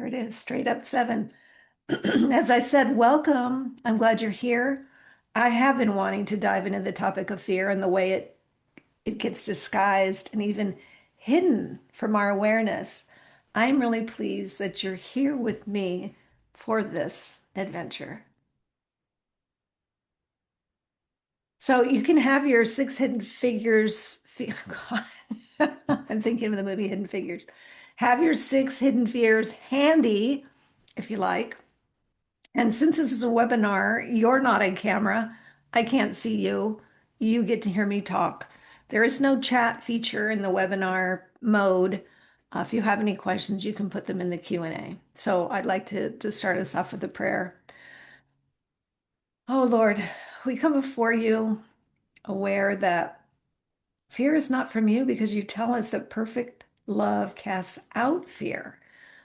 There it is, straight up seven. As I said, welcome. I'm glad you're here. I have been wanting to dive into the topic of fear and the way it gets disguised and even hidden from our awareness. I'm really pleased that you're here with me for this adventure. So you can have your six hidden figures. I'm thinking of the movie Hidden Figures. Have your six hidden fears handy if you like. And since this is a webinar, you're not on camera. I can't see you. You get to hear me talk. There is no chat feature in the webinar mode. If you have any questions, you can put them in the Q&A. So I'd like to start us off with a prayer. Oh Lord, we come before you aware that fear is not from you because you tell us that perfect love casts out fear.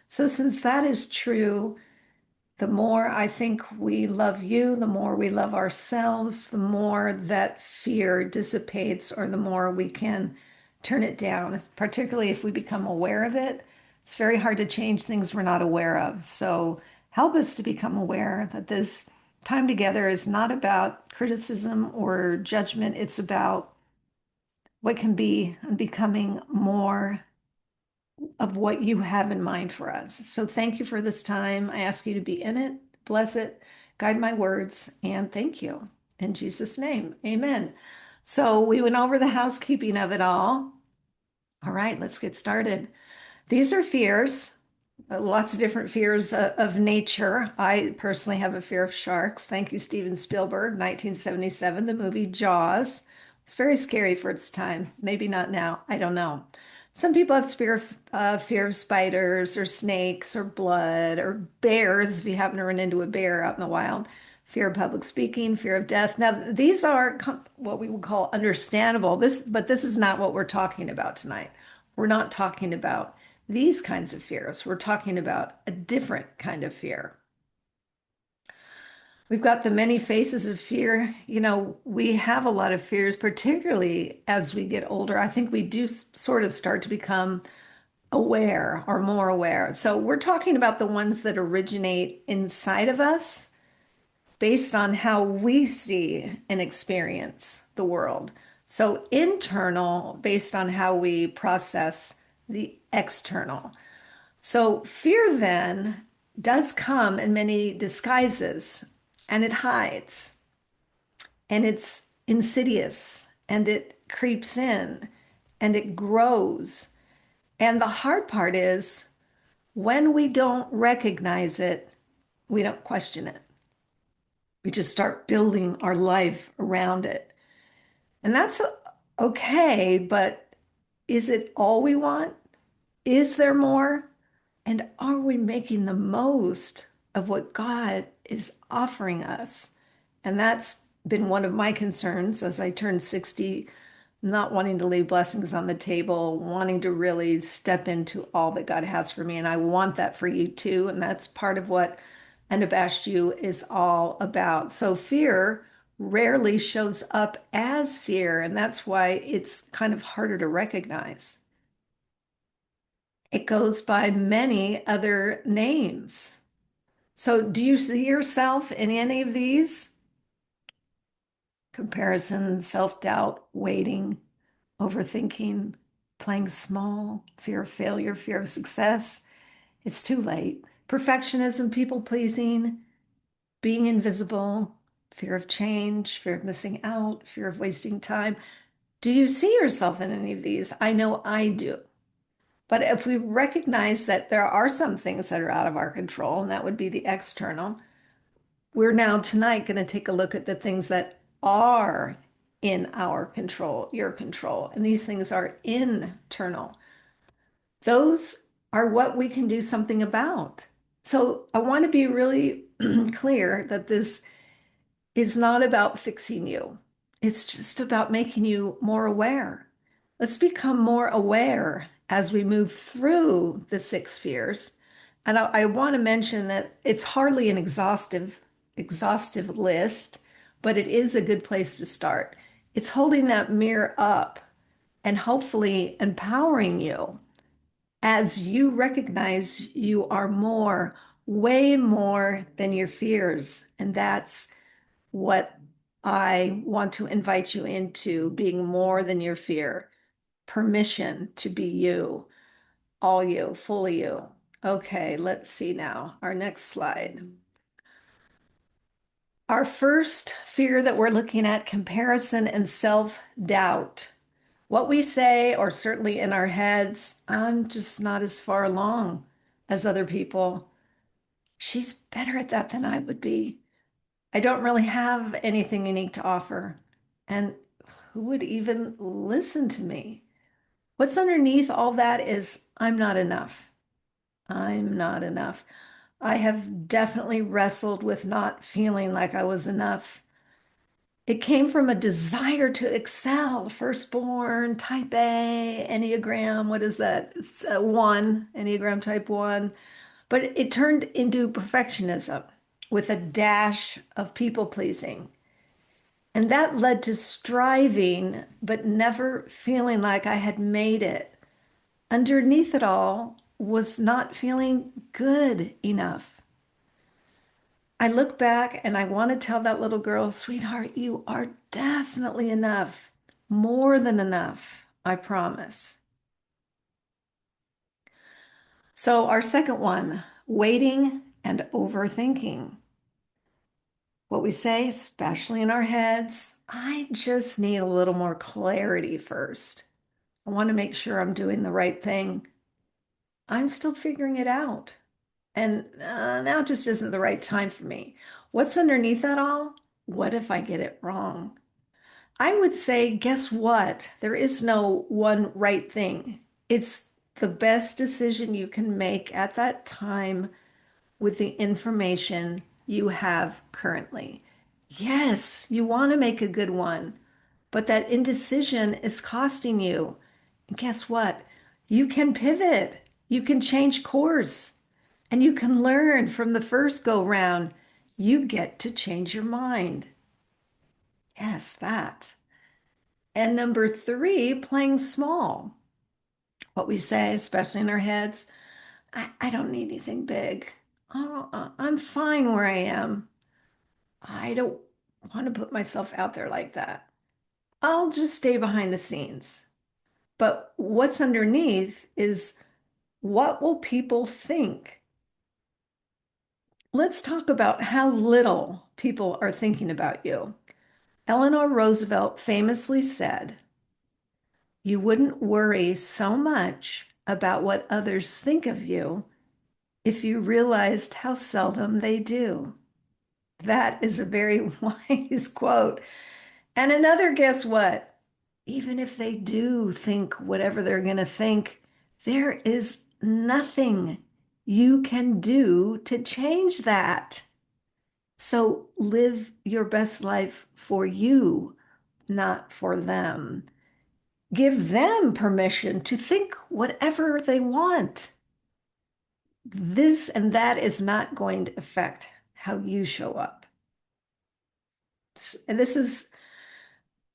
So since that is true, the more I think we love you, the more we love ourselves, the more that fear dissipates, or the more we can turn it down, particularly if we become aware of it. It's very hard to change things we're not aware of. So help us to become aware that this time together is not about criticism or judgment. It's about what can be and becoming more of what you have in mind for us. So thank you for this time. I ask you to be in it, bless it, guide my words, and thank you. In Jesus' name, amen. So we went over the housekeeping of it all. All right, let's get started. These are fears, lots of different fears of nature. I personally have a fear of sharks. Thank you, Steven Spielberg, 1977, the movie Jaws. It's very scary for its time. Maybe not now. I don't know. Some people have fear of spiders or snakes or blood or bears if you happen to run into a bear out in the wild. Fear of public speaking, fear of death. Now, these are what we would call understandable. But this is not what we're talking about tonight. We're not talking about these kinds of fears. We're talking about a different kind of fear. We've got the many faces of fear. We have a lot of fears, particularly as we get older. I think we do sort of start to become aware or more aware. So we're talking about the ones that originate inside of us based on how we see and experience the world. So internal based on how we process the external. So fear then does come in many disguises, and it hides and it's insidious and it creeps in and it grows. And the hard part is when we don't recognize it, we don't question it. We just start building our life around it. And that's okay, but is it all we want? Is there more? And are we making the most of what God is offering us? And that's been one of my concerns as I turned 60, not wanting to leave blessings on the table, wanting to really step into all that God has for me. And I want that for you too. And that's part of what Unabashed You is all about. So fear rarely shows up as fear, and that's why it's kind of harder to recognize. It goes by many other names. So, do you see yourself in any of these? Comparison, self-doubt, waiting, overthinking, playing small, fear of failure, fear of success. It's too late. Perfectionism, people pleasing, being invisible, fear of change, fear of missing out, fear of wasting time. Do you see yourself in any of these? I know I do. But if we recognize that there are some things that are out of our control, and that would be the external, we're now tonight going to take a look at the things that are in our control, your control. And these things are internal. Those are what we can do something about. So I want to be really clear that this is not about fixing you. It's just about making you more aware. Let's become more aware as we move through the six fears. And I want to mention that it's hardly an exhaustive list, but it is a good place to start. It's holding that mirror up and hopefully empowering you as you recognize you are more, way more than your fears. And that's what I want to invite you into, being more than your fear, permission to be you, all you, fully you. Okay, let's see now. Our next slide. Our first fear that we're looking at, comparison and self-doubt. What we say, or certainly in our heads, I'm just not as far along as other people. She's better at that than I would be. I don't really have anything unique to offer. And who would even listen to me? What's underneath all that is I'm not enough. I'm not enough. I have definitely wrestled with not feeling like I was enough. It came from a desire to excel, firstborn, type A, Enneagram. What is that? It's a one, Enneagram type one. But it turned into perfectionism with a dash of people pleasing. And that led to striving, but never feeling like I had made it. Underneath it all was not feeling good enough. I look back and I want to tell that little girl, sweetheart, you are definitely enough, more than enough, I promise. So, our second one, waiting and overthinking. What we say, especially in our heads, I just need a little more clarity first. I want to make sure I'm doing the right thing. I'm still figuring it out. And now just isn't the right time for me. What's underneath that all? What if I get it wrong? I would say, guess what? There is no one right thing. It's the best decision you can make at that time with the information you have currently. Yes, you want to make a good one, but that indecision is costing you. And guess what? You can pivot, you can change course, and you can learn from the first go round. You get to change your mind. Yes, that. And number three, playing small. What we say, especially in our heads, I don't need anything big. Oh, I'm fine where I am. I don't want to put myself out there like that. I'll just stay behind the scenes. But what's underneath is what will people think? Let's talk about how little people are thinking about you. Eleanor Roosevelt famously said, you wouldn't worry so much about what others think of you if you realized how seldom they do. That is a very wise quote. And another, guess what? Even if they do think whatever they're going to think, there is nothing you can do to change that. So live your best life for you, not for them. Give them permission to think whatever they want. This and that is not going to affect how you show up. And this is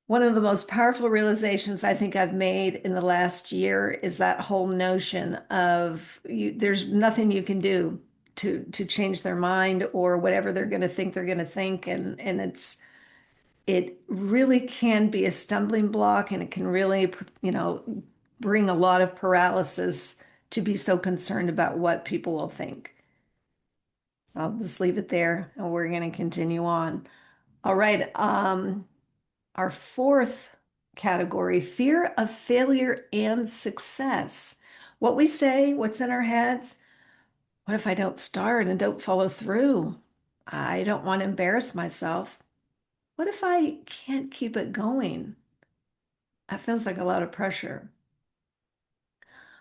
one of the most powerful realizations I think I've made in the last year is that whole notion of there's nothing you can do to change their mind or whatever they're going to think they're going to think. And it really can be a stumbling block and it can really, bring a lot of paralysis to be so concerned about what people will think. I'll just leave it there and we're going to continue on. All right. Our fourth category, fear of failure and success. What we say, what's in our heads. What if I don't start and don't follow through? I don't want to embarrass myself. What if I can't keep it going? That feels like a lot of pressure.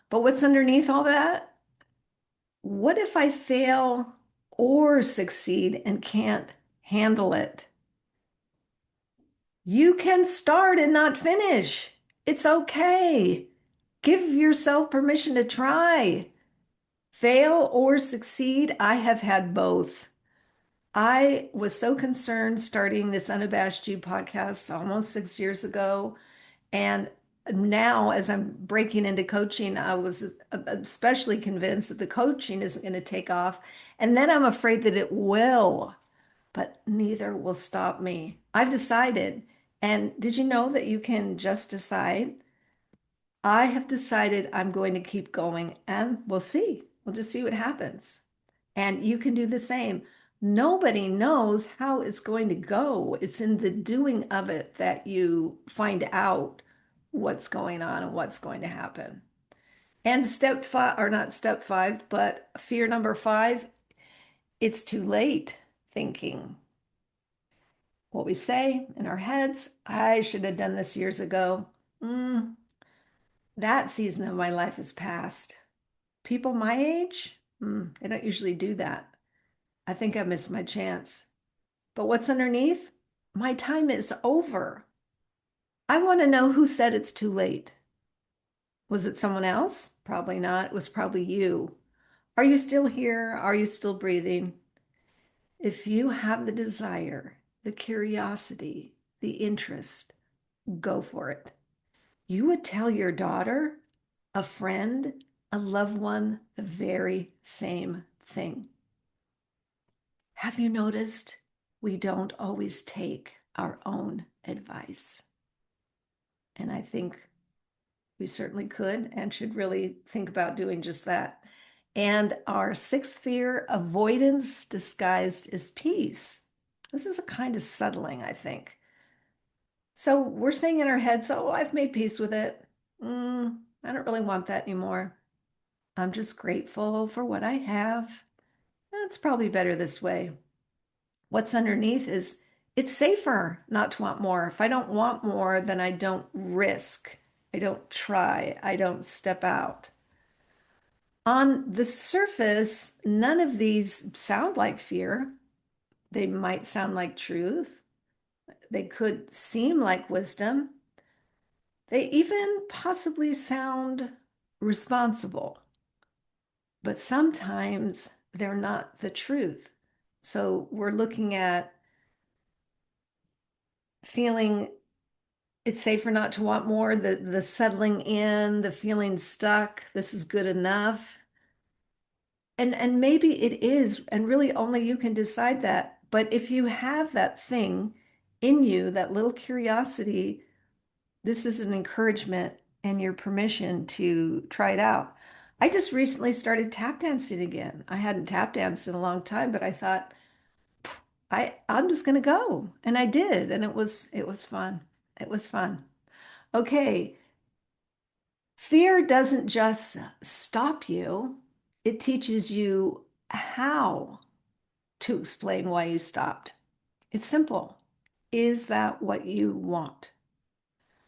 But what's underneath all that? What if I fail or succeed and can't handle it? You can start and not finish. It's okay. Give yourself permission to try. Fail or succeed. I have had both. I was so concerned starting this Unabashed You podcast almost 6 years ago. And now, as I'm breaking into coaching, I was especially convinced that the coaching isn't going to take off. And then I'm afraid that it will, but neither will stop me. I've decided. And did you know that you can just decide? I have decided I'm going to keep going and we'll see. We'll just see what happens. And you can do the same. Nobody knows how it's going to go. It's in the doing of it that you find out what's going on and what's going to happen. And step five, or not step five, but fear number five, it's too late thinking. What we say in our heads, I should have done this years ago. Mm, that season of my life is past. People my age, they don't usually do that. I think I missed my chance. But what's underneath? My time is over. I want to know who said it's too late. Was it someone else? Probably not. It was probably you. Are you still here? Are you still breathing? If you have the desire, the curiosity, the interest, go for it. You would tell your daughter, a friend, a loved one, the very same thing. Have you noticed we don't always take our own advice? And I think we certainly could and should really think about doing just that. And our sixth fear, avoidance disguised as peace. This is a kind of settling, I think. So we're saying in our heads, oh, I've made peace with it. I don't really want that anymore. I'm just grateful for what I have. It's probably better this way. What's underneath is it's safer not to want more. If I don't want more, then I don't risk. I don't try. I don't step out. On the surface, none of these sound like fear. They might sound like truth. They could seem like wisdom. They even possibly sound responsible, but sometimes they're not the truth. So we're looking at feeling it's safer not to want more, the settling in, the feeling stuck, this is good enough. And maybe it is, and really only you can decide that. But if you have that thing in you, that little curiosity, this is an encouragement and your permission to try it out. I just recently started tap dancing again. I hadn't tap danced in a long time, but I thought I'm just going to go. And I did, and it was fun. It was fun. Okay, fear doesn't just stop you, it teaches you how to explain why you stopped. It's simple. Is that what you want?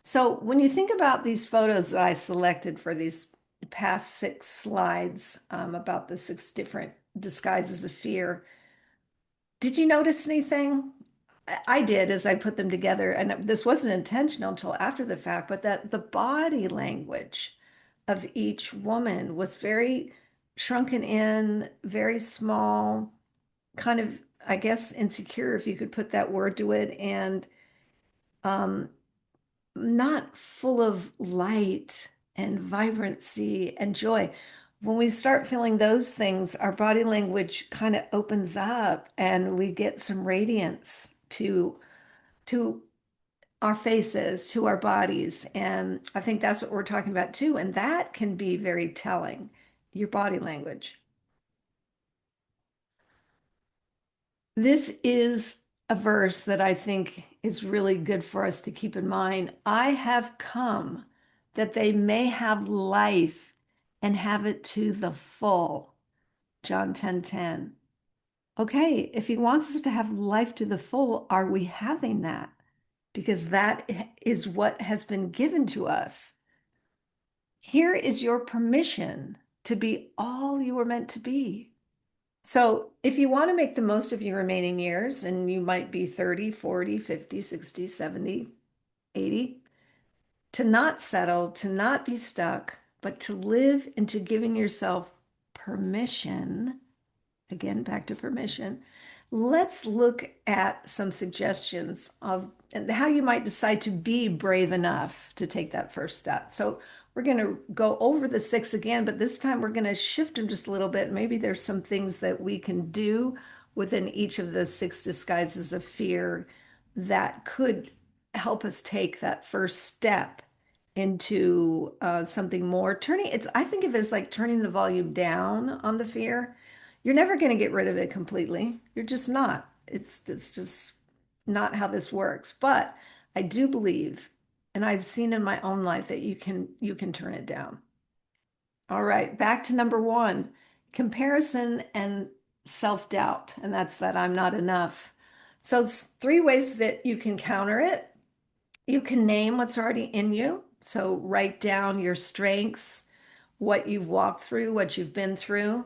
So, when you think about these photos that I selected for these past six slides about the six different disguises of fear, did you notice anything? I did as I put them together, and this wasn't intentional until after the fact, but that the body language of each woman was very shrunken in, very small, kind of, I guess, insecure, if you could put that word to it, and um, not full of light and vibrancy and joy. When we start feeling those things, our body language kind of opens up and we get some radiance to our faces, to our bodies. And I think that's what we're talking about too. And that can be very telling, your body language. This is a verse that I think is really good for us to keep in mind. I have come that they may have life and have it to the full. John 10:10. Okay, if he wants us to have life to the full, are we having that? Because that is what has been given to us. Here is your permission to be all you were meant to be. So, if you want to make the most of your remaining years, and you might be 30, 40, 50, 60, 70, 80, to not settle, to not be stuck, but to live into giving yourself permission, again, back to permission, Let's look at some suggestions of how you might decide to be brave enough to take that first step. So we're going to go over the six again, but this time we're going to shift them just a little bit. Maybe there's some things that we can do within each of the six disguises of fear that could help us take that first step into something more. Turning it's, I think of it as like turning the volume down on the fear. You're never going to get rid of it completely. You're just not. It's just not how this works. But I do believe, and I've seen in my own life that you can turn it down. All right, back to number one, comparison and self-doubt, and that's that I'm not enough. So it's three ways that you can counter it. You can name what's already in you. So write down your strengths, what you've walked through, what you've been through,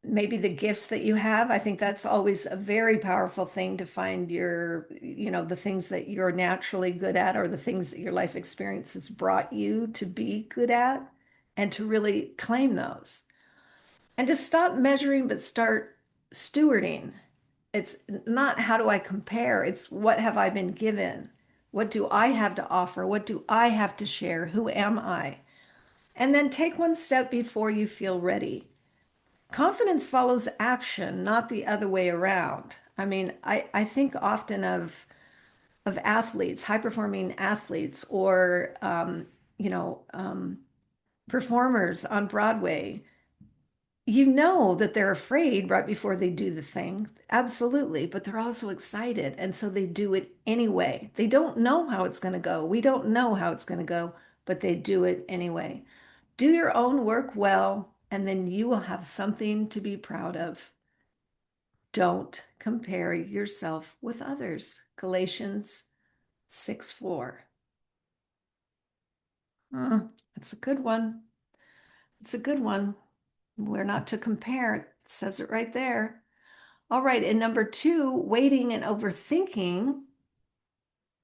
maybe the gifts that you have. I think that's always a very powerful thing to find the things that you're naturally good at or the things that your life experience has brought you to be good at and to really claim those. And to stop measuring, but start stewarding. It's not how do I compare, it's what have I been given? What do I have to offer? What do I have to share? Who am I? And then take one step before you feel ready. Confidence follows action, not the other way around. I mean, I think often of athletes, high performing athletes, or performers on Broadway. You know that they're afraid right before they do the thing, absolutely, but they're also excited, and so they do it anyway. They don't know how it's going to go. We don't know how it's going to go, but they do it anyway. Do your own work well, and then you will have something to be proud of. Don't compare yourself with others. Galatians 6:4. It's a good one. It's a good one. We're not to compare. It says it right there. All right. And number two, waiting and overthinking.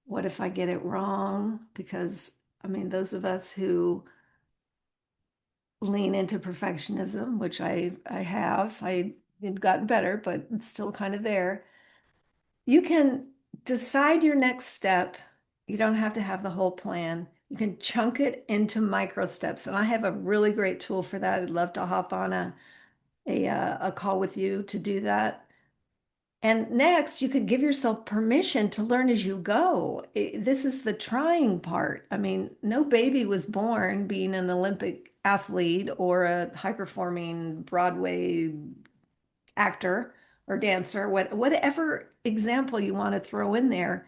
What if I get it wrong? Because, I mean, those of us who lean into perfectionism, which I have, I had gotten better, but it's still kind of there. You can decide your next step. You don't have to have the whole plan. You can chunk it into micro steps. And I have a really great tool for that. I'd love to hop on a call with you to do that. And next, you could give yourself permission to learn as you go. This is the trying part. I mean, no baby was born being an Olympic athlete or a high-performing Broadway actor or dancer, whatever example you want to throw in there.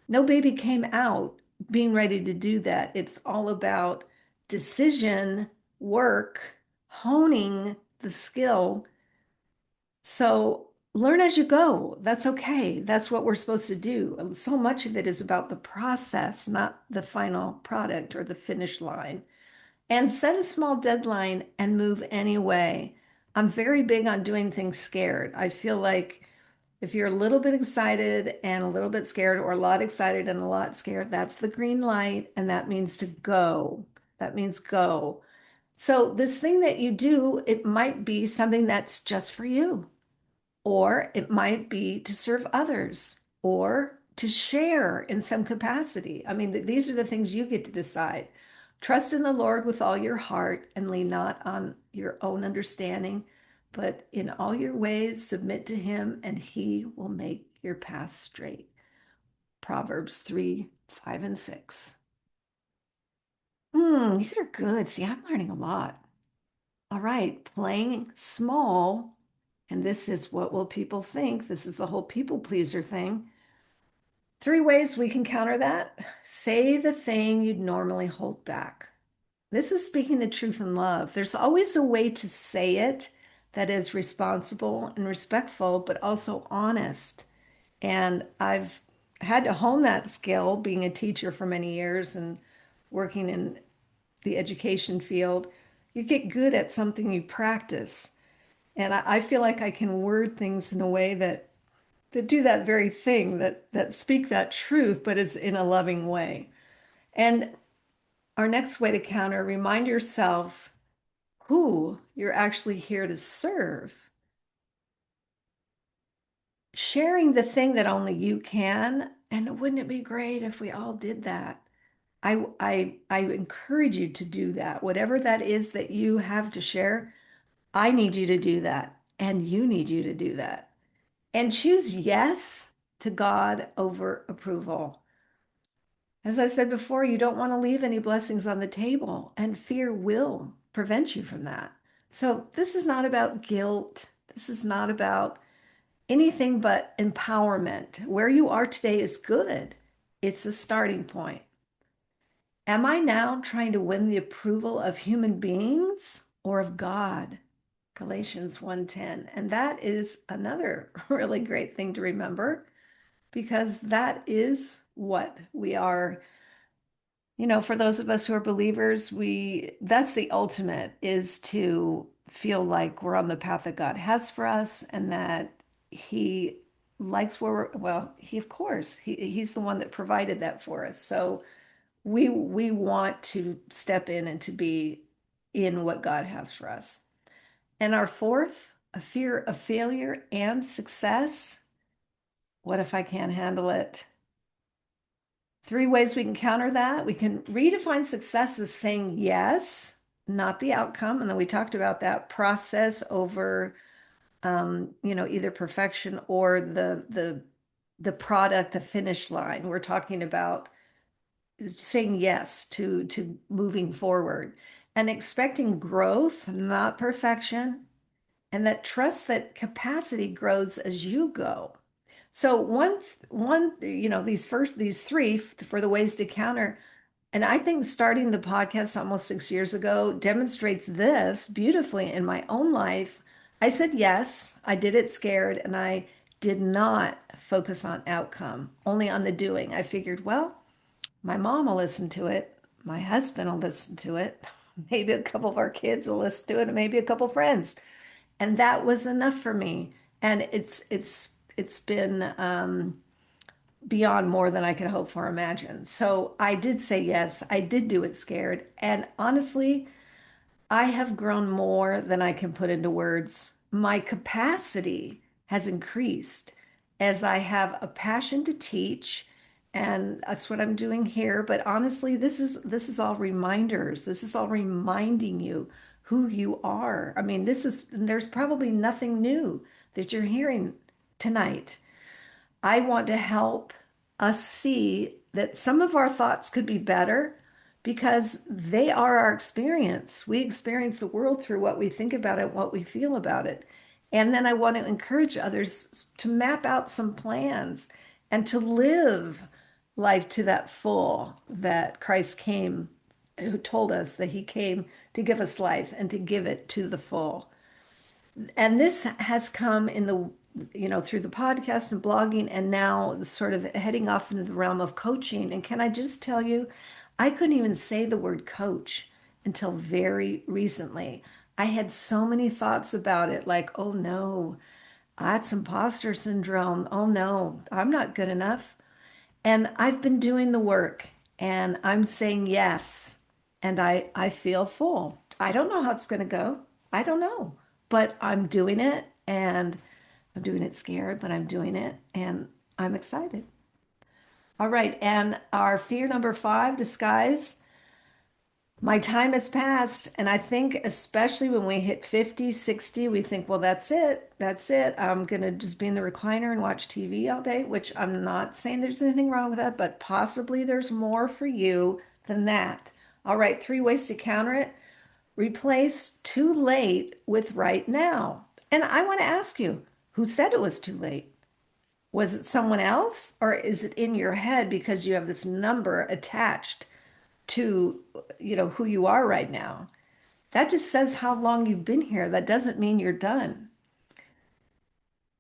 No baby came out being ready to do that. It's all about decision, work, honing the skill. So learn as you go. That's okay. That's what we're supposed to do. So much of it is about the process, not the final product or the finish line. And set a small deadline and move anyway. I'm very big on doing things scared. I feel like if you're a little bit excited and a little bit scared, or a lot excited and a lot scared, that's the green light, and that means to go. That means go. So, this thing that you do, it might be something that's just for you, or it might be to serve others, or to share in some capacity. I mean, these are the things you get to decide. Trust in the Lord with all your heart and lean not on your own understanding, but in all your ways submit to him, and he will make your path straight. Proverbs 3, 5, and 6. These are good. See, I'm learning a lot. All right, playing small. And this is what will people think? This is the whole people pleaser thing. Three ways we can counter that. Say the thing you'd normally hold back. This is speaking the truth in love. There's always a way to say it that is responsible and respectful, but also honest. And I've had to hone that skill being a teacher for many years and working in the education field. You get good at something you practice. And I feel like I can word things in a way that do that very thing, that speak that truth, but is in a loving way. And our next way to counter, remind yourself who you're actually here to serve. sharing the thing that only you can. And wouldn't it be great if we all did that? I encourage you to do that. Whatever that is that you have to share, I need you to do that. And you need you to do that. And choose yes to God over approval. As I said before, you don't want to leave any blessings on the table, and fear will prevent you from that. So, this is not about guilt. This is not about anything but empowerment. Where you are today is good, it's a starting point. Am I now trying to win the approval of human beings or of God? Galatians 1:10. And that is another really great thing to remember because that is what we are. For those of us who are believers, that's the ultimate is to feel like we're on the path that God has for us and that he likes where well, he of course, he's the one that provided that for us. So we want to step in and to be in what God has for us. And our fourth, a fear of failure and success. What if I can't handle it? Three ways we can counter that. We can redefine success as saying yes, not the outcome. And then we talked about that process over, either perfection or the product, the finish line. We're talking about saying yes to moving forward and expecting growth, not perfection, and that trust that capacity grows as you go. So these three for the ways to counter. And I think starting the podcast almost 6 years ago demonstrates this beautifully in my own life. I said yes, I did it scared, and I did not focus on outcome, only on the doing. I figured, well, my mom will listen to it, my husband will listen to it, maybe a couple of our kids will listen to it, and maybe a couple friends. And that was enough for me. And it's been beyond more than I could hope for or imagine. So I did say yes. I did do it scared. And honestly, I have grown more than I can put into words. My capacity has increased as I have a passion to teach, and that's what I'm doing here. But honestly, this is all reminders. This is all reminding you who you are. I mean, there's probably nothing new that you're hearing tonight. I want to help us see that some of our thoughts could be better because they are our experience. We experience the world through what we think about it, what we feel about it. And then I want to encourage others to map out some plans and to live life to that full that Christ came, who told us that he came to give us life and to give it to the full. And this has come through the podcast and blogging and now sort of heading off into the realm of coaching. And can I just tell you, I couldn't even say the word coach until very recently. I had so many thoughts about it, like, oh no, that's imposter syndrome. Oh no, I'm not good enough. And I've been doing the work and I'm saying yes. And I feel full. I don't know how it's going to go. I don't know. But I'm doing it and I'm doing it scared, but I'm doing it and I'm excited. All right. And our fear number five, disguise. My time has passed. And I think, especially when we hit 50, 60, we think, well, that's it. That's it. I'm going to just be in the recliner and watch TV all day, which I'm not saying there's anything wrong with that, but possibly there's more for you than that. All right. Three ways to counter it. Replace too late with right now. And I want to ask you, who said it was too late? Was it someone else, or is it in your head because you have this number attached to, who you are right now? That just says how long you've been here. That doesn't mean you're done.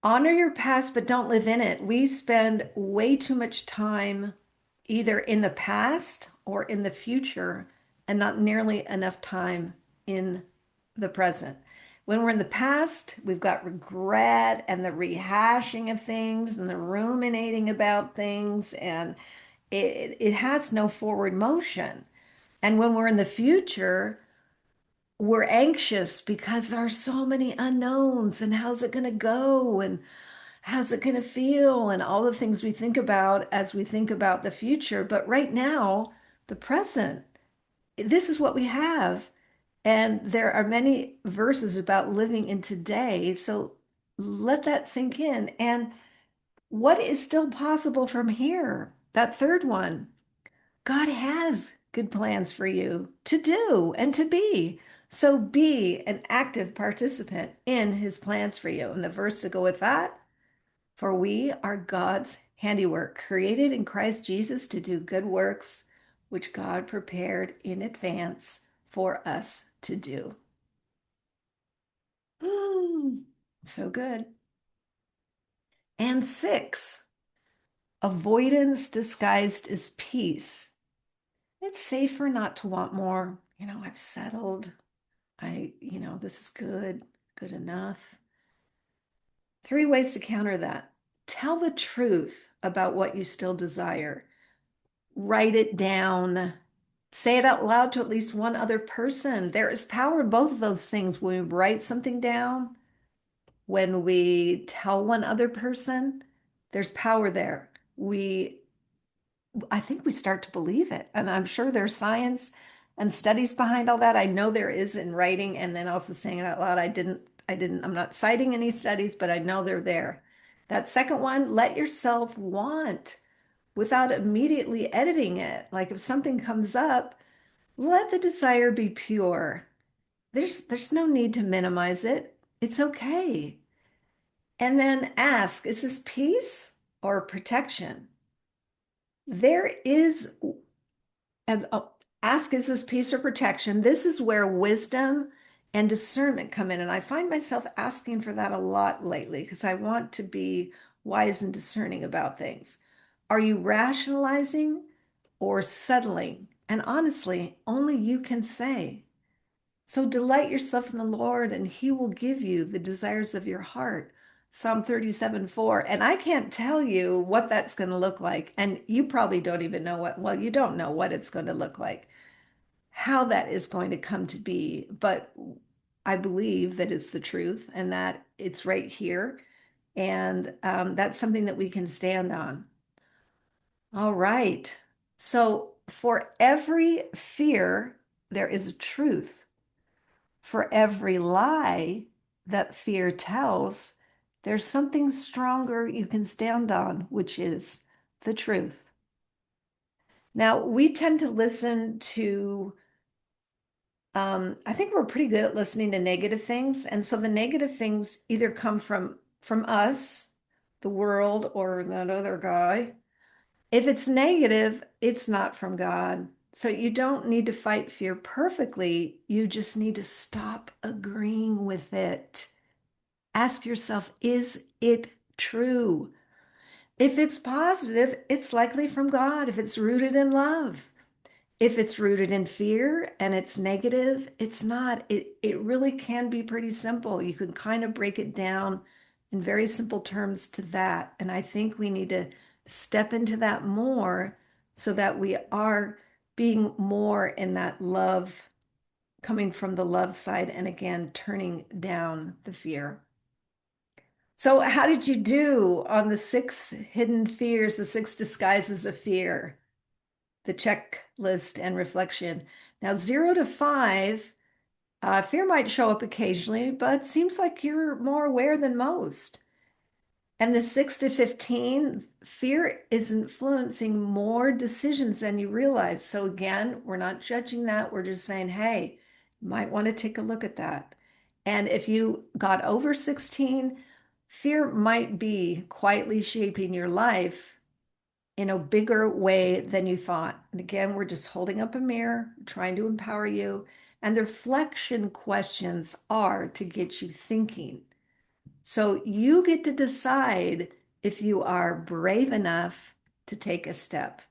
Honor your past, but don't live in it. We spend way too much time either in the past or in the future and not nearly enough time in the present. When we're in the past, we've got regret and the rehashing of things and the ruminating about things, and it has no forward motion. And when we're in the future, we're anxious because there are so many unknowns and how's it going to go? And how's it going to feel? And all the things we think about as we think about the future. But right now, the present, this is what we have. And there are many verses about living in today. So let that sink in. And what is still possible from here? That third one, God has good plans for you to do and to be. So be an active participant in his plans for you. And the verse to go with that, for we are God's handiwork, created in Christ Jesus to do good works, which God prepared in advance for us to do. So good. And six, avoidance disguised as peace. It's safer not to want more. I've settled. This is good, good enough. Three ways to counter that. Tell the truth about what you still desire. Write it down. Say it out loud to at least one other person. There is power in both of those things. When we write something down, when we tell one other person, there's power there. I think we start to believe it. And I'm sure there's science and studies behind all that. I know there is in writing and then also saying it out loud. I'm not citing any studies, but I know they're there. That second one, let yourself want without immediately editing it. Like if something comes up, let the desire be pure. There's no need to minimize it. It's okay. And then ask, is this peace or protection? There is and ask, is this peace or protection? This is where wisdom and discernment come in. And I find myself asking for that a lot lately because I want to be wise and discerning about things. Are you rationalizing or settling? And honestly, only you can say. So delight yourself in the Lord, and He will give you the desires of your heart. Psalm 37:4. And I can't tell you what that's going to look like. And you probably don't even know well, you don't know what it's going to look like, how that is going to come to be. But I believe that it's the truth and that it's right here. And that's something that we can stand on. All right. So for every fear, there is a truth. For every lie that fear tells, there's something stronger you can stand on, which is the truth. Now, we tend to listen to, I think we're pretty good at listening to negative things. And so the negative things either come from us, the world, or that other guy. If it's negative, it's not from God. So you don't need to fight fear perfectly. You just need to stop agreeing with it. Ask yourself, is it true? If it's positive, it's likely from God, if it's rooted in love. If it's rooted in fear and it's negative, it's not. It really can be pretty simple. You can kind of break it down in very simple terms to that. And I think we need to step into that more so that we are being more in that love, coming from the love side, and again, turning down the fear. So, how did you do on the six hidden fears, the six disguises of fear, the checklist and reflection? Now, 0 to 5, fear might show up occasionally, but seems like you're more aware than most. And the 6 to 15, fear is influencing more decisions than you realize. So, again, we're not judging that. We're just saying, hey, you might want to take a look at that. And if you got over 16, fear might be quietly shaping your life in a bigger way than you thought. And again, we're just holding up a mirror, trying to empower you. And the reflection questions are to get you thinking. So you get to decide if you are brave enough to take a step.